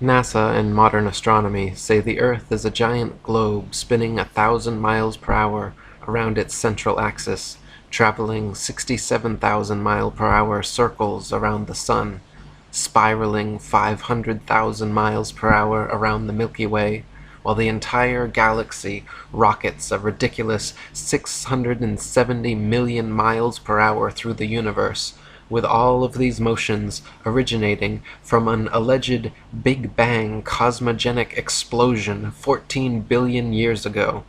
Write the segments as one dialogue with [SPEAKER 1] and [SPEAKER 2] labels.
[SPEAKER 1] NASA and modern astronomy say the Earth is a giant globe spinning 1,000 miles per hour around its central axis, traveling 67,000 mile per hour circles around the Sun, spiraling 500,000 miles per hour around the Milky Way, while the entire galaxy rockets a ridiculous 670 million miles per hour through the universe, with all of these motions originating from an alleged Big Bang cosmogenic explosion 14 billion years ago.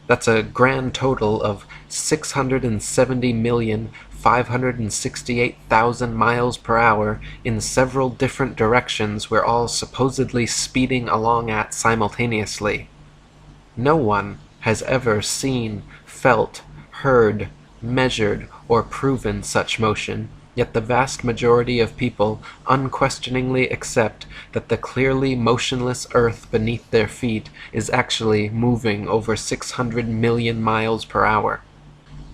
[SPEAKER 1] That's a grand total of 670,568,000 miles per hour in several different directions we're all supposedly speeding along at simultaneously. No one has ever seen, felt, heard, measured, or proven such motion, yet the vast majority of people unquestioningly accept that the clearly motionless Earth beneath their feet is actually moving over 600 million miles per hour.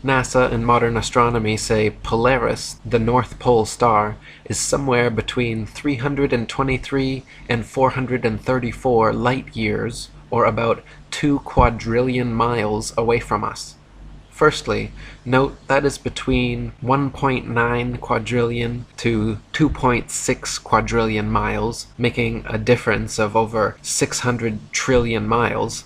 [SPEAKER 1] NASA and modern astronomy say Polaris, the North Pole star, is somewhere between 323 and 434 light years, or about 2 quadrillion miles away from us. Firstly, note that is between 1.9 quadrillion to 2.6 quadrillion miles, making a difference of over 600 trillion miles.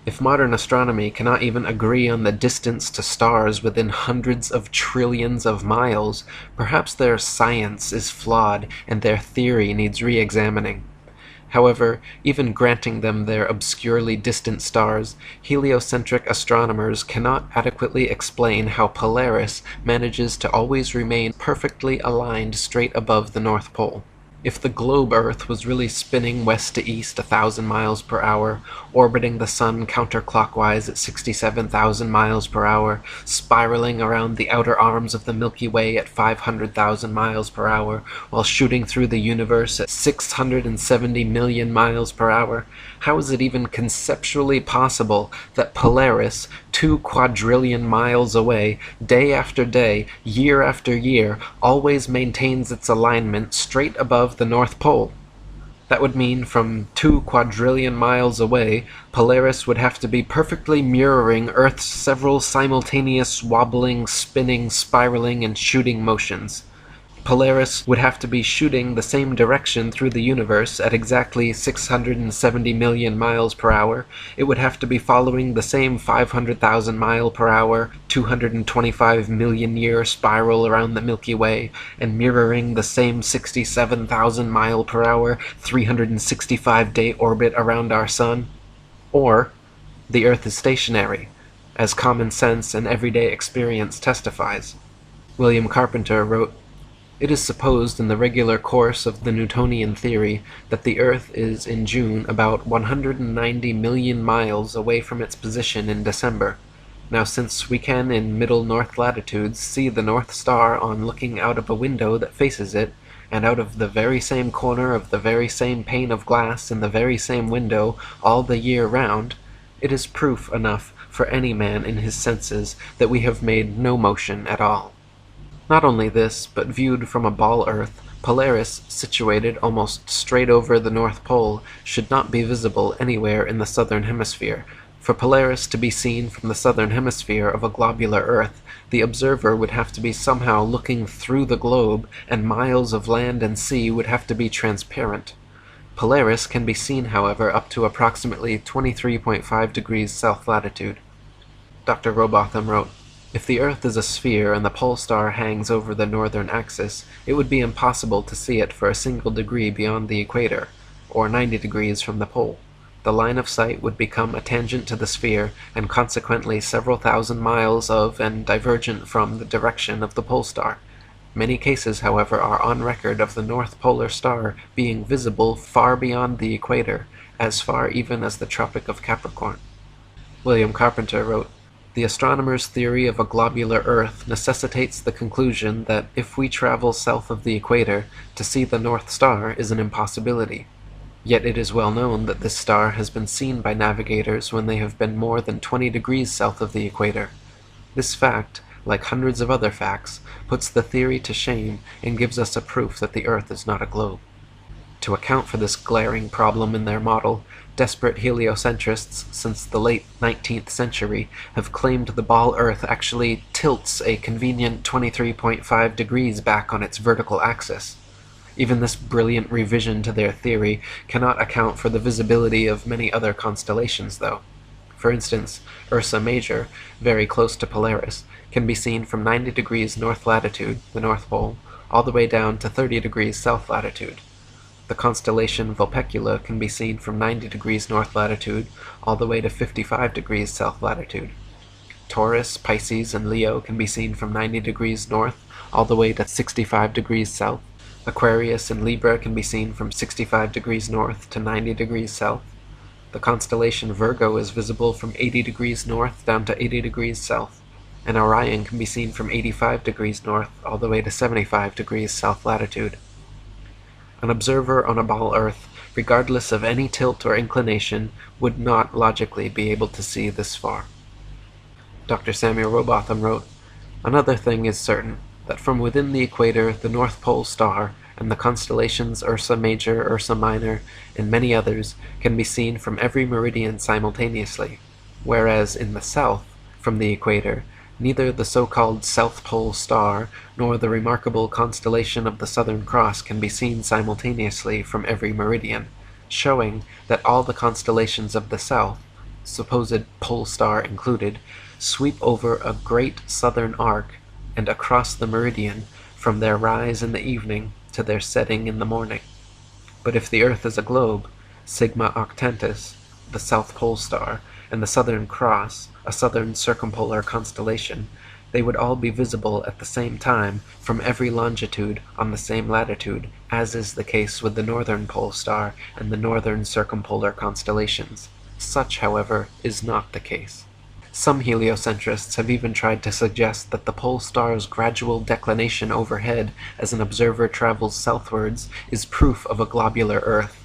[SPEAKER 1] If modern astronomy cannot even agree on the distance to stars within hundreds of trillions of miles, perhaps their science is flawed and their theory needs re-examining. However, even granting them their obscurely distant stars, heliocentric astronomers cannot adequately explain how Polaris manages to always remain perfectly aligned straight above the North Pole. If the globe Earth was really spinning west to east 1,000 miles per hour, orbiting the Sun counterclockwise at 67,000 miles per hour, spiraling around the outer arms of the Milky Way at 500,000 miles per hour, while shooting through the universe at 670 million miles per hour, how is it even conceptually possible that Polaris, 2 quadrillion miles away, day after day, year after year, always maintains its alignment straight above the North Pole? That would mean from 2 quadrillion miles away, Polaris would have to be perfectly mirroring Earth's several simultaneous wobbling, spinning, spiraling, and shooting motions. Polaris would have to be shooting the same direction through the universe at exactly 670 million miles per hour. It would have to be following the same 500,000 mile per hour, 225 million year spiral around the Milky Way, and mirroring the same 67,000 mile per hour, 365-day orbit around our Sun. Or, the Earth is stationary, as common sense and everyday experience testifies. William Carpenter wrote, "It is supposed in the regular course of the Newtonian theory that the Earth is in June about 190 million miles away from its position in December. Now since we can in middle north latitudes see the North Star on looking out of a window that faces it, and out of the very same corner of the very same pane of glass in the very same window all the year round, it is proof enough for any man in his senses that we have made no motion at all." Not only this, but viewed from a ball Earth, Polaris, situated almost straight over the North Pole, should not be visible anywhere in the southern hemisphere. For Polaris to be seen from the southern hemisphere of a globular Earth, the observer would have to be somehow looking through the globe, and miles of land and sea would have to be transparent. Polaris can be seen, however, up to approximately 23.5 degrees south latitude. Dr. Robotham wrote, "If the Earth is a sphere and the pole star hangs over the northern axis, it would be impossible to see it for a single degree beyond the equator, or 90 degrees from the pole. The line of sight would become a tangent to the sphere, and consequently several thousand miles of and divergent from the direction of the pole star. Many cases, however, are on record of the North Polar Star being visible far beyond the equator, as far even as the Tropic of Capricorn." William Carpenter wrote, "The astronomer's theory of a globular Earth necessitates the conclusion that if we travel south of the equator, to see the North Star is an impossibility. Yet it is well known that this star has been seen by navigators when they have been more than 20 degrees south of the equator. This fact, like hundreds of other facts, puts the theory to shame and gives us a proof that the Earth is not a globe." To account for this glaring problem in their model, desperate heliocentrists since the late 19th century have claimed the ball Earth actually tilts a convenient 23.5 degrees back on its vertical axis. Even this brilliant revision to their theory cannot account for the visibility of many other constellations, though. For instance, Ursa Major, very close to Polaris, can be seen from 90 degrees north latitude, the North Pole, all the way down to 30 degrees south latitude. The constellation Vulpecula can be seen from 90 degrees north latitude all the way to 55 degrees south latitude. Taurus, Pisces, and Leo can be seen from 90 degrees north all the way to 65 degrees south. Aquarius and Libra can be seen from 65 degrees north to 90 degrees south. The constellation Virgo is visible from 80 degrees north down to 80 degrees south, and Orion can be seen from 85 degrees north all the way to 75 degrees south latitude. An observer on a ball Earth, regardless of any tilt or inclination, would not logically be able to see this far. Dr. Samuel Rowbotham wrote, "Another thing is certain, that from within the equator the North Pole star and the constellations Ursa Major, Ursa Minor, and many others can be seen from every meridian simultaneously, whereas in the south, from the equator, neither the so-called South Pole star nor the remarkable constellation of the Southern Cross can be seen simultaneously from every meridian, showing that all the constellations of the south, supposed pole star included, sweep over a great southern arc and across the meridian from their rise in the evening to their setting in the morning. But if the Earth is a globe, Sigma Octantis, the South Pole star, and the Southern Cross, a southern circumpolar constellation, they would all be visible at the same time from every longitude on the same latitude, as is the case with the Northern Pole star and the northern circumpolar constellations. Such, however, is not the case. Some heliocentrists have even tried to suggest that the pole star's gradual declination overhead as an observer travels southwards is proof of a globular Earth.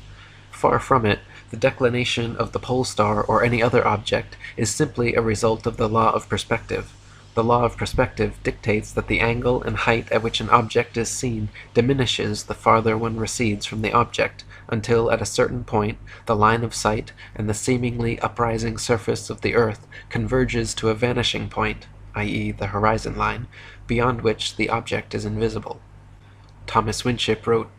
[SPEAKER 1] Far from it, the declination of the pole star or any other object is simply a result of the law of perspective. The law of perspective dictates that the angle and height at which an object is seen diminishes the farther one recedes from the object, until at a certain point the line of sight and the seemingly uprising surface of the Earth converges to a vanishing point, i.e. the horizon line, beyond which the object is invisible. Thomas Winship wrote,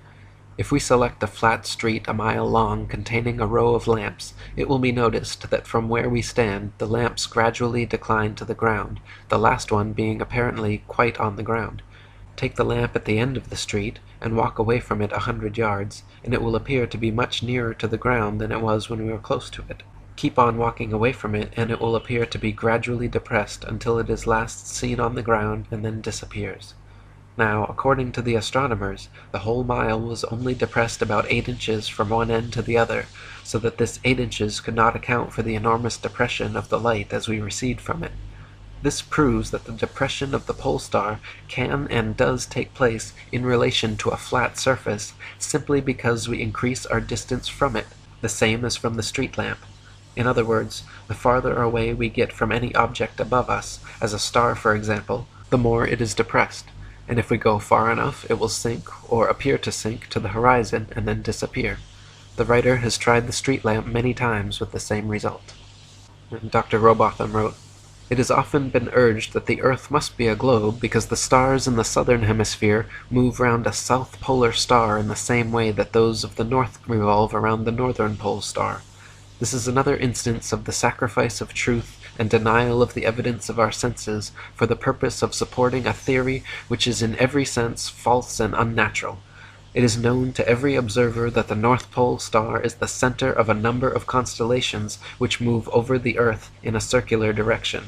[SPEAKER 1] "If we select a flat street a mile long containing a row of lamps, it will be noticed that from where we stand the lamps gradually decline to the ground, the last one being apparently quite on the ground. Take the lamp at the end of the street and walk away from it 100 yards, and it will appear to be much nearer to the ground than it was when we were close to it. Keep on walking away from it, and it will appear to be gradually depressed until it is last seen on the ground and then disappears. Now, according to the astronomers, the whole mile was only depressed about 8 inches from one end to the other, so that this 8 inches could not account for the enormous depression of the light as we recede from it. This proves that the depression of the pole star can and does take place in relation to a flat surface simply because we increase our distance from it, the same as from the street lamp. In other words, the farther away we get from any object above us, as a star for example, the more it is depressed, and if we go far enough it will sink or appear to sink to the horizon and then disappear. The writer has tried the street lamp many times with the same result." And Dr. Rowbotham wrote, "It has often been urged that the Earth must be a globe because the stars in the southern hemisphere move round a south polar star in the same way that those of the north revolve around the northern pole star. This is another instance of the sacrifice of truth and denial of the evidence of our senses for the purpose of supporting a theory which is in every sense false and unnatural. It is known to every observer that the North Pole star is the center of a number of constellations which move over the Earth in a circular direction.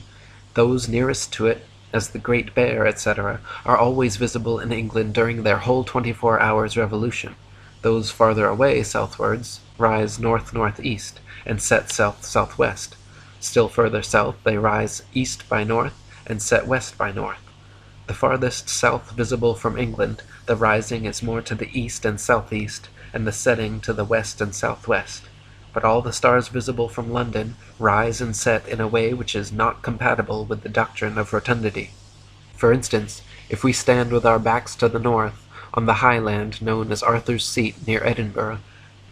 [SPEAKER 1] Those nearest to it, as the Great Bear, etc., are always visible in England during their whole 24 hours revolution. Those farther away southwards rise north-northeast and set south-southwest. Still further south they rise east by north and set west by north. The farthest south visible from England, the rising is more to the east and southeast, and the setting to the west and southwest. But all the stars visible from London rise and set in a way which is not compatible with the doctrine of rotundity. For instance, if we stand with our backs to the north, on the high land known as Arthur's Seat near Edinburgh,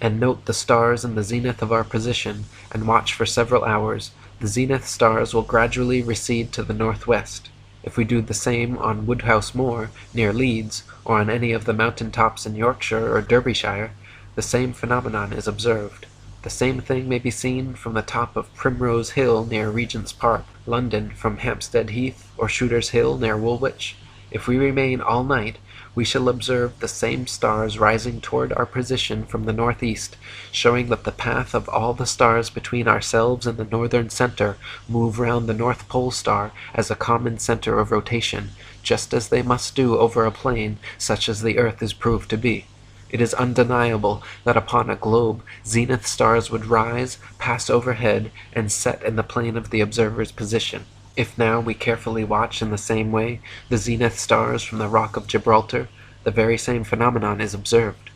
[SPEAKER 1] and note the stars in the zenith of our position, and watch for several hours, the zenith stars will gradually recede to the northwest. If we do the same on Woodhouse Moor, near Leeds, or on any of the mountain tops in Yorkshire or Derbyshire, the same phenomenon is observed. The same thing may be seen from the top of Primrose Hill near Regent's Park, London, from Hampstead Heath or Shooter's Hill near Woolwich. If we remain all night, we shall observe the same stars rising toward our position from the northeast, showing that the path of all the stars between ourselves and the northern center move round the North Pole star as a common center of rotation, just as they must do over a plane such as the earth is proved to be. It is undeniable that upon a globe zenith stars would rise, pass overhead, and set in the plane of the observer's position. If now we carefully watch in the same way the zenith stars from the Rock of Gibraltar, the very same phenomenon is observed.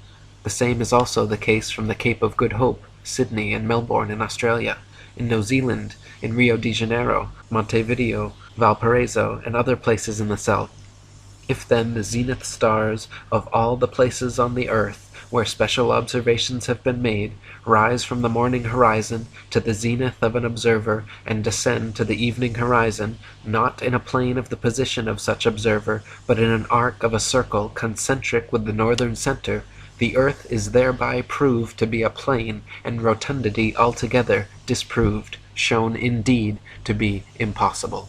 [SPEAKER 1] The same is also the case from the Cape of Good Hope, Sydney, and Melbourne in Australia, in New Zealand, in Rio de Janeiro, Montevideo, Valparaiso, and other places in the south. If then the zenith stars of all the places on the earth where special observations have been made rise from the morning horizon to the zenith of an observer and descend to the evening horizon, not in a plane of the position of such observer, but in an arc of a circle concentric with the northern center, the earth is thereby proved to be a plane, and rotundity altogether disproved, shown indeed to be impossible.